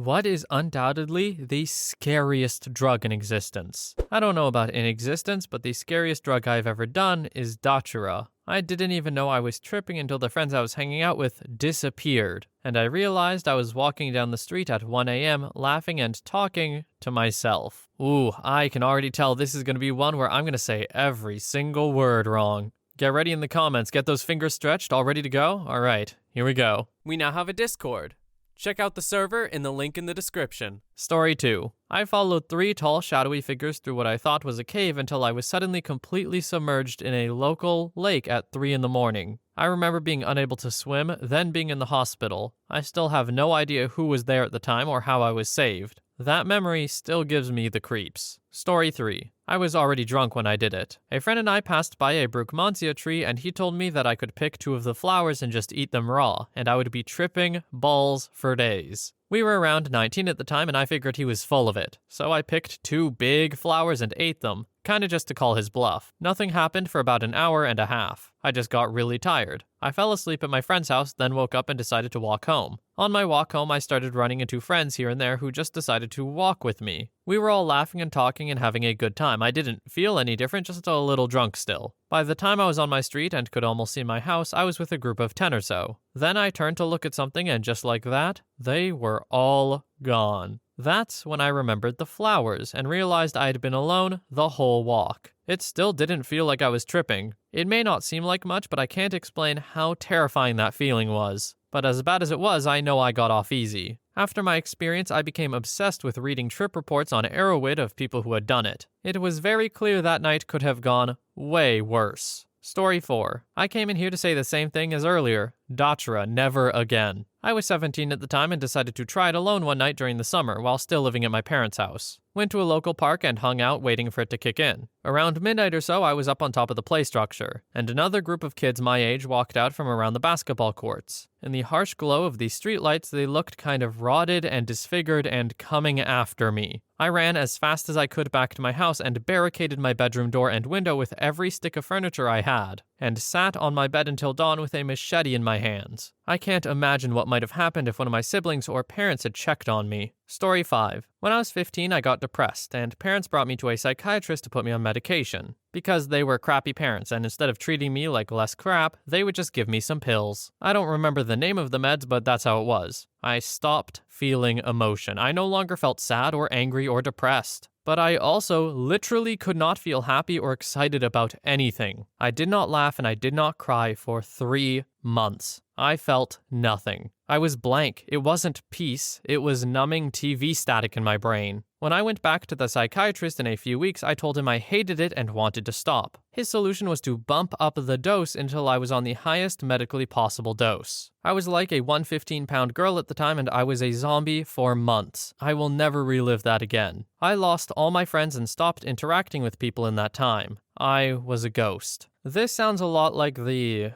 What is undoubtedly the scariest drug in existence? I don't know about in existence, but the scariest drug I've ever done is datura. I didn't even know I was tripping until the friends I was hanging out with disappeared, and I realized I was walking down the street at 1 a.m. laughing and talking to myself. Ooh, I can already tell this is going to be one where I'm going to say every single word wrong. Get ready in the comments, get those fingers stretched, all ready to go? Alright, here we go. We now have a Discord. Check out the server in the link in the description. Story 2. I followed 3 tall, shadowy figures through what I thought was a cave until I was suddenly completely submerged in a local lake at 3 in the morning. I remember being unable to swim, then being in the hospital. I still have no idea who was there at the time or how I was saved. That memory still gives me the creeps. Story 3. I was already drunk when I did it. A friend and I passed by a Bruchmansia tree and he told me that I could pick 2 of the flowers and just eat them raw, and I would be tripping balls for days. We were around 19 at the time and I figured he was full of it, so I picked 2 big flowers and ate them, kinda just to call his bluff. Nothing happened for about an hour and a half. I just got really tired. I fell asleep at my friend's house, then woke up and decided to walk home. On my walk home, I started running into friends here and there who just decided to walk with me. We were all laughing and talking and having a good time. I didn't feel any different, just a little drunk still. By the time I was on my street and could almost see my house, I was with a group of 10 or so. Then I turned to look at something and just like that, they were all gone. That's when I remembered the flowers and realized I'd been alone the whole walk. It still didn't feel like I was tripping. It may not seem like much, but I can't explain how terrifying that feeling was. But as bad as it was, I know I got off easy. After my experience, I became obsessed with reading trip reports on Arrowhead of people who had done it. It was very clear that night could have gone way worse. Story 4. I came in here to say the same thing as earlier. Datura, never again. I was 17 at the time and decided to try it alone one night during the summer while still living at my parents' house. Went to a local park and hung out waiting for it to kick in. Around midnight or so, I was up on top of the play structure, and another group of kids my age walked out from around the basketball courts. In the harsh glow of the streetlights, they looked kind of rotted and disfigured and coming after me. I ran as fast as I could back to my house and barricaded my bedroom door and window with every stick of furniture I had, and sat on my bed until dawn with a machete in my hands. I can't imagine what might have happened if one of my siblings or parents had checked on me. Story 5. When I was 15, I got depressed, and parents brought me to a psychiatrist to put me on medication. Because they were crappy parents, and instead of treating me like less crap, they would just give me some pills. I don't remember the name of the meds, but that's how it was. I stopped feeling emotion. I no longer felt sad or angry or depressed. But I also literally could not feel happy or excited about anything. I did not laugh and I did not cry for 3 months. I felt nothing. I was blank. It wasn't peace. It was numbing TV static in my brain. When I went back to the psychiatrist in a few weeks, I told him I hated it and wanted to stop. His solution was to bump up the dose until I was on the highest medically possible dose. I was like a 115-pound girl at the time and I was a zombie for months. I will never relive that again. I lost all my friends and stopped interacting with people in that time. I was a ghost. This sounds a lot like the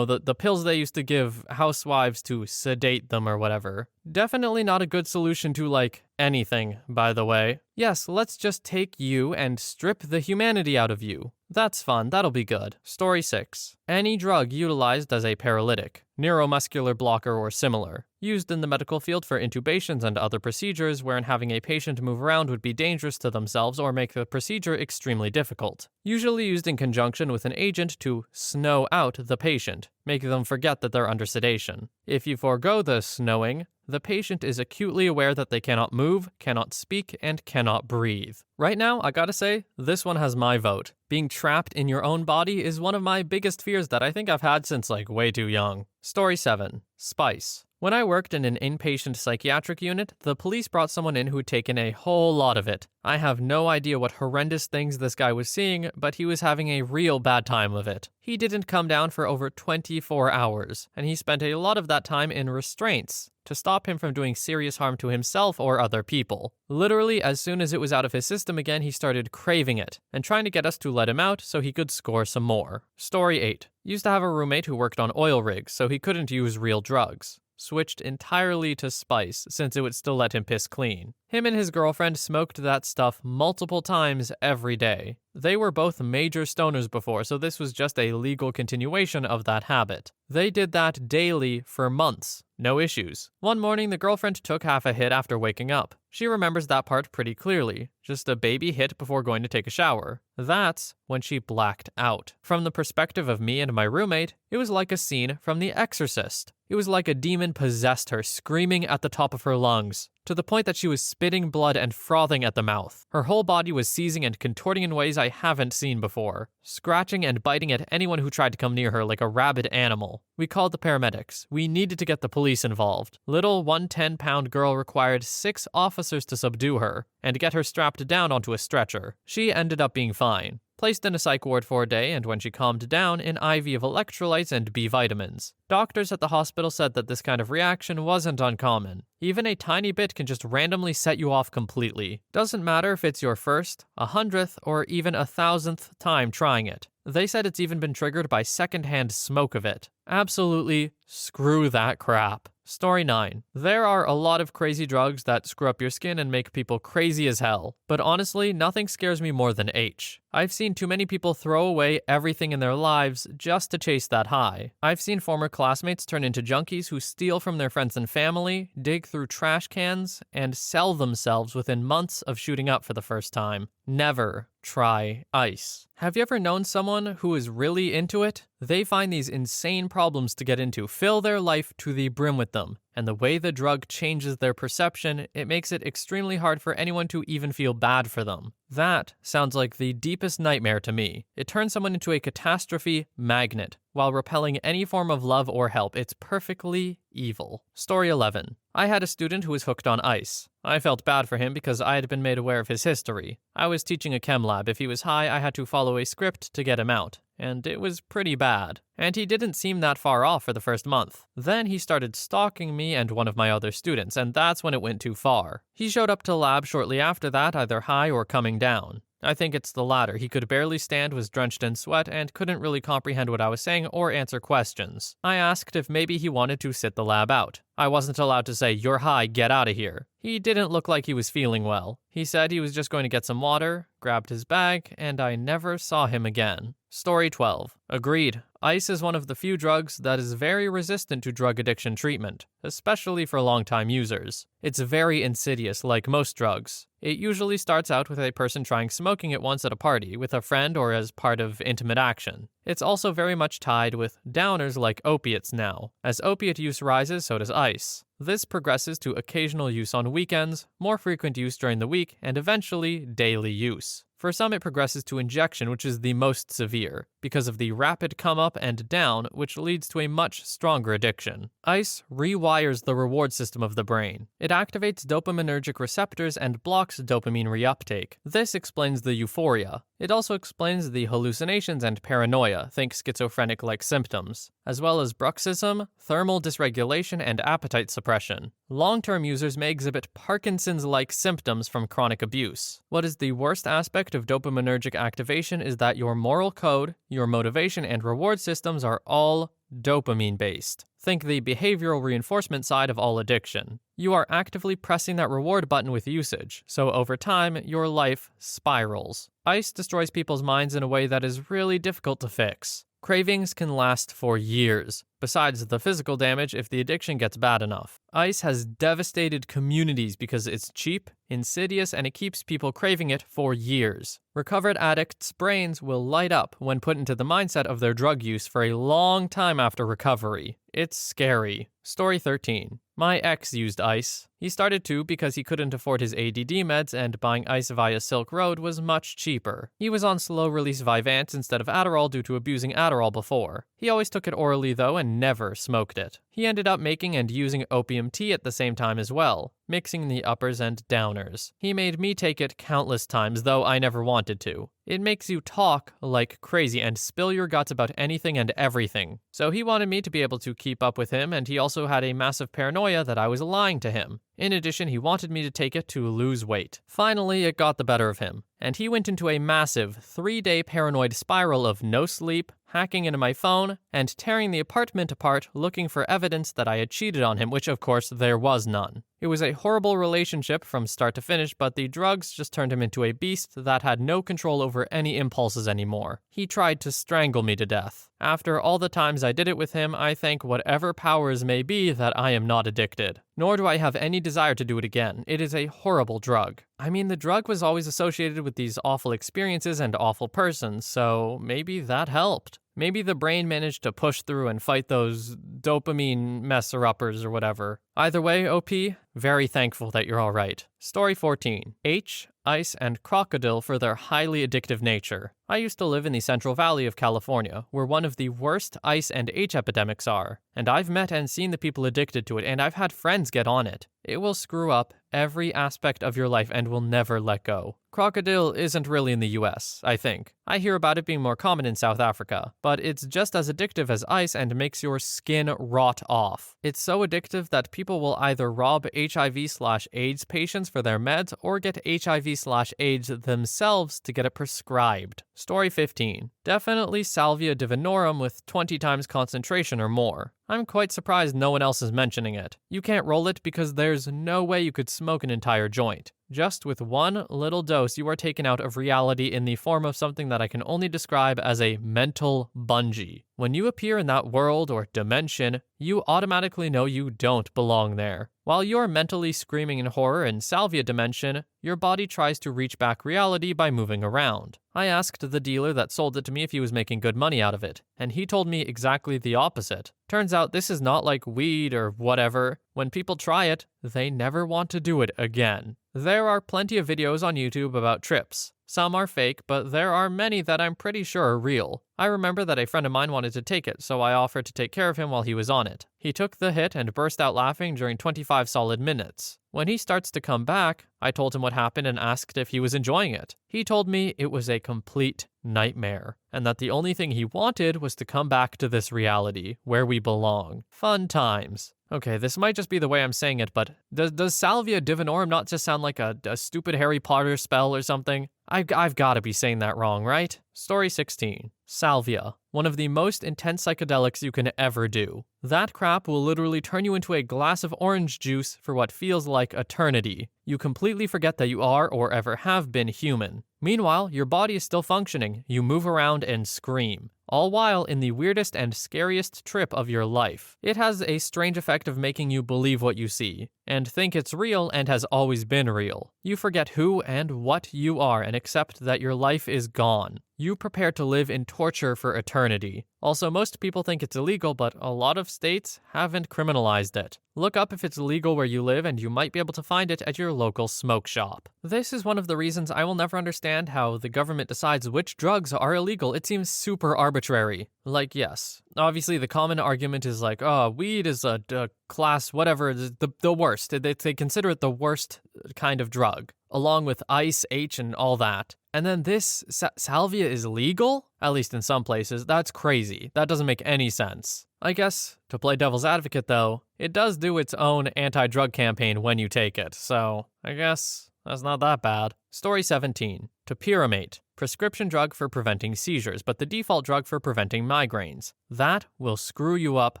pills they used to give housewives to sedate them or whatever. Definitely not a good solution to, anything, by the way. Yes, let's just take you and strip the humanity out of you. That's fun, that'll be good. Story 6. Any drug utilized as a paralytic, neuromuscular blocker or similar, used in the medical field for intubations and other procedures wherein having a patient move around would be dangerous to themselves or make the procedure extremely difficult. Usually used in conjunction with an agent to snow out the patient, making them forget that they're under sedation. If you forego the snowing, the patient is acutely aware that they cannot move, cannot speak, and cannot breathe. Right now, I gotta say, this one has my vote. Being trapped in your own body is one of my biggest fears that I think I've had since way too young. Story 7. Spice. When I worked in an inpatient psychiatric unit, the police brought someone in who'd taken a whole lot of it. I have no idea what horrendous things this guy was seeing, but he was having a real bad time of it. He didn't come down for over 24 hours, and he spent a lot of that time in restraints to stop him from doing serious harm to himself or other people. Literally, as soon as it was out of his system again, he started craving it, and trying to get us to let him out so he could score some more. Story 8. Used to have a roommate who worked on oil rigs, so he couldn't use real drugs. Switched entirely to spice, since it would still let him piss clean. Him and his girlfriend smoked that stuff multiple times every day. They were both major stoners before, so this was just a legal continuation of that habit. They did that daily for months. No issues. One morning, the girlfriend took half a hit after waking up. She remembers that part pretty clearly. Just a baby hit before going to take a shower. That's when she blacked out. From the perspective of me and my roommate, it was like a scene from The Exorcist. It was like a demon possessed her, screaming at the top of her lungs, to the point that she was spitting blood and frothing at the mouth. Her whole body was seizing and contorting in ways I haven't seen before, scratching and biting at anyone who tried to come near her like a rabid animal. We called the paramedics. We needed to get the police involved. Little 110-pound girl required 6 officers to subdue her and get her strapped down onto a stretcher. She ended up being fine. Placed in a psych ward for a day, and when she calmed down, an IV of electrolytes and B vitamins. Doctors at the hospital said that this kind of reaction wasn't uncommon. Even a tiny bit can just randomly set you off completely. Doesn't matter if it's your first, 100th, or even 1,000th time trying it. They said it's even been triggered by secondhand smoke of it. Absolutely screw that crap. Story 9. There are a lot of crazy drugs that screw up your skin and make people crazy as hell. But honestly, nothing scares me more than H. I've seen too many people throw away everything in their lives just to chase that high. I've seen former classmates turn into junkies who steal from their friends and family, dig through trash cans, and sell themselves within months of shooting up for the first time. Never try ice. Have you ever known someone who is really into it? They find these insane problems to get into, fill their life to the brim with them, and the way the drug changes their perception, it makes it extremely hard for anyone to even feel bad for them. That sounds like the deepest nightmare to me. It turns someone into a catastrophe magnet, while repelling any form of love or help. It's perfectly evil. Story 11. I had a student who was hooked on ice. I felt bad for him because I had been made aware of his history. I was teaching a chem lab. If he was high, I had to follow a script to get him out. And it was pretty bad. And he didn't seem that far off for the first month. Then he started stalking me and one of my other students, and that's when it went too far. He showed up to lab shortly after that, either high or coming down. I think it's the latter. He could barely stand, was drenched in sweat, and couldn't really comprehend what I was saying or answer questions. I asked if maybe he wanted to sit the lab out. I wasn't allowed to say, "You're high, get out of here." He didn't look like he was feeling well. He said he was just going to get some water, grabbed his bag, and I never saw him again. Story 12. Agreed. Ice is one of the few drugs that is very resistant to drug addiction treatment, especially for long-time users. It's very insidious, like most drugs. It usually starts out with a person trying smoking it once at a party, with a friend or as part of intimate action. It's also very much tied with downers like opiates now. As opiate use rises, so does ice. This progresses to occasional use on weekends, more frequent use during the week, and eventually daily use. For some, it progresses to injection, which is the most severe, because of the rapid come up and down, which leads to a much stronger addiction. Ice rewires the reward system of the brain. It activates dopaminergic receptors and blocks dopamine reuptake. This explains the euphoria. It also explains the hallucinations and paranoia, think schizophrenic-like symptoms, as well as bruxism, thermal dysregulation, and appetite suppression. Long-term users may exhibit Parkinson's-like symptoms from chronic abuse. What is the worst aspect of dopaminergic activation is that your moral code, your motivation, and reward systems are all dopamine-based. Think the behavioral reinforcement side of all addiction. You are actively pressing that reward button with usage, so over time, your life spirals. Ice destroys people's minds in a way that is really difficult to fix. Cravings can last for years, besides the physical damage if the addiction gets bad enough. Ice has devastated communities because it's cheap, insidious, and it keeps people craving it for years. Recovered addicts' brains will light up when put into the mindset of their drug use for a long time after recovery. It's scary. Story 13. My ex used ice. He started to because he couldn't afford his ADD meds and buying ice via Silk Road was much cheaper. He was on slow-release Vyvanse instead of Adderall due to abusing Adderall before. He always took it orally though and never smoked it. He ended up making and using opium tea at the same time as well, mixing the uppers and downers. He made me take it countless times, though I never wanted to. It makes you talk like crazy and spill your guts about anything and everything. So he wanted me to be able to keep up with him, and he also had a massive paranoia that I was lying to him. In addition, he wanted me to take it to lose weight. Finally, it got the better of him, and he went into a massive 3-day paranoid spiral of no sleep, hacking into my phone, and tearing the apartment apart looking for evidence that I had cheated on him, which of course there was none. It was a horrible relationship from start to finish, but the drugs just turned him into a beast that had no control over any impulses anymore. He tried to strangle me to death. After all the times I did it with him, I thank whatever powers may be that I am not addicted. Nor do I have any desire to do it again. It is a horrible drug. I mean, the drug was always associated with these awful experiences and awful persons, so maybe that helped. Maybe the brain managed to push through and fight those dopamine messer-uppers or whatever. Either way, OP, very thankful that you're alright. Story 14. H, ice, and crocodile for their highly addictive nature. I used to live in the Central Valley of California, where one of the worst ice and H epidemics are, and I've met and seen the people addicted to it, and I've had friends get on it. It will screw up every aspect of your life and will never let go. Crocodile isn't really in the US, I think. I hear about it being more common in South Africa, but it's just as addictive as ice and makes your skin rot off. It's so addictive that people will either rob HIV/AIDS patients for their meds or get HIV/AIDS themselves to get it prescribed. Story 15. Definitely salvia divinorum with 20 times concentration or more. I'm quite surprised no one else is mentioning it. You can't roll it because there's no way you could smoke an entire joint. Just with one little dose, you are taken out of reality in the form of something that I can only describe as a mental bungee. When you appear in that world or dimension, you automatically know you don't belong there. While you're mentally screaming in horror in salvia dimension, your body tries to reach back reality by moving around. I asked the dealer that sold it to me if he was making good money out of it, and he told me exactly the opposite. Turns out this is not like weed or whatever. When people try it, they never want to do it again. There are plenty of videos on YouTube about trips. Some are fake, but there are many that I'm pretty sure are real. I remember that a friend of mine wanted to take it, so I offered to take care of him while he was on it. He took the hit and burst out laughing during 25 solid minutes. When he starts to come back, I told him what happened and asked if he was enjoying it. He told me it was a complete nightmare, and that the only thing he wanted was to come back to this reality, where we belong. Fun times. Okay, this might just be the way I'm saying it, but does salvia divinorum not just sound like a stupid Harry Potter spell or something? I've got to be saying that wrong, right? Story 16. Salvia. One of the most intense psychedelics you can ever do. That crap will literally turn you into a glass of orange juice for what feels like eternity. You completely forget that you are or ever have been human. Meanwhile, your body is still functioning. You move around and scream, all while in the weirdest and scariest trip of your life. It has a strange effect of making you believe what you see, and think it's real and has always been real. You forget who and what you are and accept that your life is gone. You prepare to live in torture for eternity. Also, most people think it's illegal, but a lot of states haven't criminalized it. Look up if it's legal where you live and you might be able to find it at your local smoke shop. This is one of the reasons I will never understand how the government decides which drugs are illegal. It seems super arbitrary. Like, yes, obviously the common argument is like, oh, weed is a class, whatever, the worst. They consider it the worst kind of drug, along with ice, H, and all that. And then this salvia is legal? At least in some places. That's crazy. That doesn't make any sense. I guess, to play devil's advocate though, it does do its own anti-drug campaign when you take it, so I guess that's not that bad. Story 17. Topiramate. Prescription drug for preventing seizures, but the default drug for preventing migraines. That will screw you up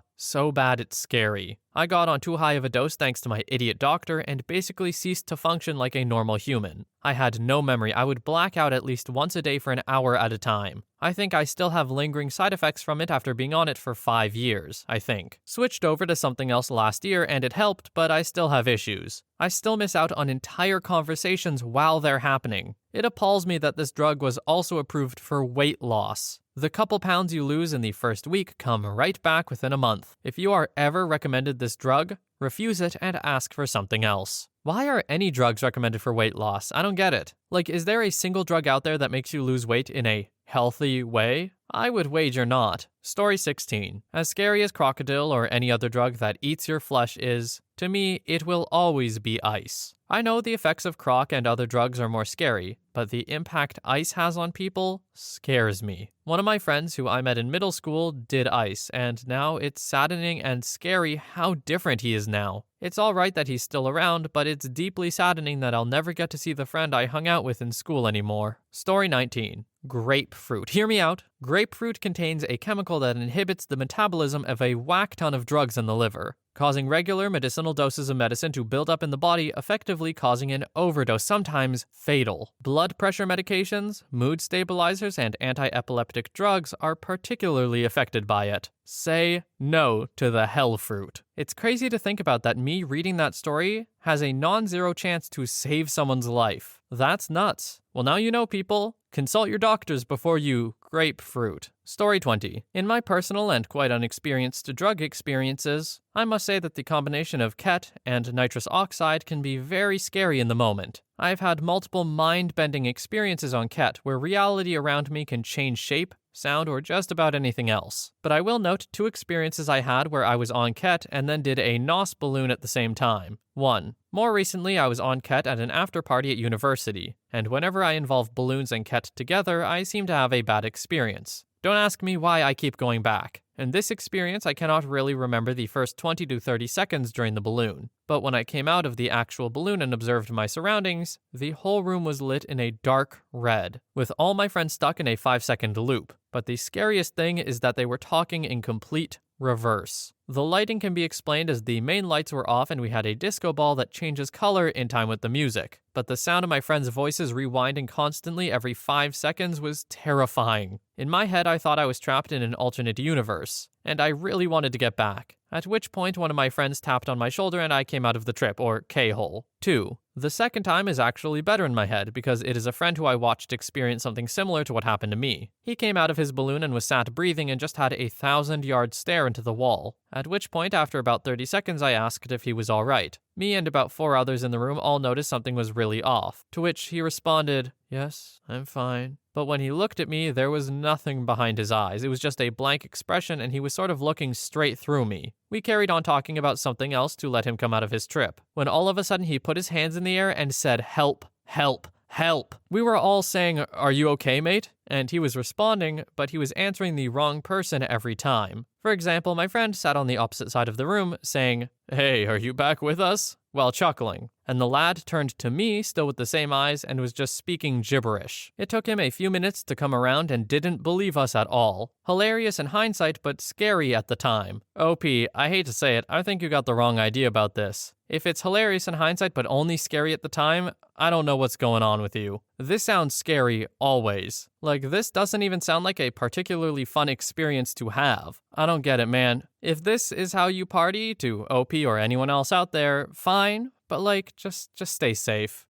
so bad it's scary. I got on too high of a dose thanks to my idiot doctor and basically ceased to function like a normal human. I had no memory. I would black out at least once a day for an hour at a time. I think I still have lingering side effects from it after being on it for 5 years, I think. Switched over to something else last year and it helped, but I still have issues. I still miss out on entire conversations while they're happening. It appalls me that this drug was also approved for weight loss. The couple pounds you lose in the first week come right back within a month. If you are ever recommended this drug, refuse it and ask for something else. Why are any drugs recommended for weight loss? I don't get it. Like, is there a single drug out there that makes you lose weight in a healthy way? I would wager not. Story 16. As scary as crocodile or any other drug that eats your flesh is, to me, it will always be ice. I know the effects of croc and other drugs are more scary, but the impact ice has on people scares me. One of my friends who I met in middle school did ice, and now it's saddening and scary how different he is now. It's alright that he's still around, but it's deeply saddening that I'll never get to see the friend I hung out with in school anymore. Story 19. Grapefruit. Hear me out. Grapefruit contains a chemical that inhibits the metabolism of a whack ton of drugs in the liver, causing regular medicinal doses of medicine to build up in the body, effectively causing an overdose, sometimes fatal. Blood pressure medications, mood stabilizers, and anti-epileptic drugs are particularly affected by it. Say no to the hell fruit. It's crazy to think about that me reading that story has a non-zero chance to save someone's life. That's nuts. Well, now you know, people. Consult your doctors before you grapefruit. Story 20. In my personal and quite unexperienced drug experiences, I must say that the combination of ket and nitrous oxide can be very scary in the moment. I've had multiple mind-bending experiences on ket where reality around me can change shape, sound, or just about anything else. But I will note 2 experiences I had where I was on ket and then did a NOS balloon at the same time. 1. More recently, I was on ket at an after-party at university, and whenever I involve balloons and ket together, I seem to have a bad experience. Don't ask me why I keep going back. In this experience, I cannot really remember the first 20 to 30 seconds during the balloon. But when I came out of the actual balloon and observed my surroundings, the whole room was lit in a dark red, with all my friends stuck in a 5-second loop. But the scariest thing is that they were talking in complete reverse. The lighting can be explained as the main lights were off and we had a disco ball that changes color in time with the music. But the sound of my friends' voices rewinding constantly every 5 seconds was terrifying. In my head, I thought I was trapped in an alternate universe, and I really wanted to get back. At which point, one of my friends tapped on my shoulder and I came out of the trip, or K-hole. 2. The second time is actually better in my head because it is a friend who I watched experience something similar to what happened to me. He came out of his balloon and was sat breathing and just had a 1,000-yard stare into the wall. At which point, after about 30 seconds, I asked if he was alright. Me and about 4 others in the room all noticed something was really off, to which he responded, "Yes, I'm fine." But when he looked at me, there was nothing behind his eyes. It was just a blank expression and he was sort of looking straight through me. We carried on talking about something else to let him come out of his trip, when all of a sudden he put his hands in the air and said, "Help, help, help." We were all saying, "Are you okay, mate?" And he was responding, but he was answering the wrong person every time. For example, my friend sat on the opposite side of the room saying, "Hey, are you back with us?" while chuckling. And the lad turned to me, still with the same eyes, and was just speaking gibberish. It took him a few minutes to come around and didn't believe us at all. Hilarious in hindsight, but scary at the time. OP, I hate to say it, I think you got the wrong idea about this. If it's hilarious in hindsight but only scary at the time, I don't know what's going on with you. This sounds scary always. Like, this doesn't even sound like a particularly fun experience to have. I don't get it, man. If this is how you party, to OP or anyone else out there, fine, but like, just stay safe.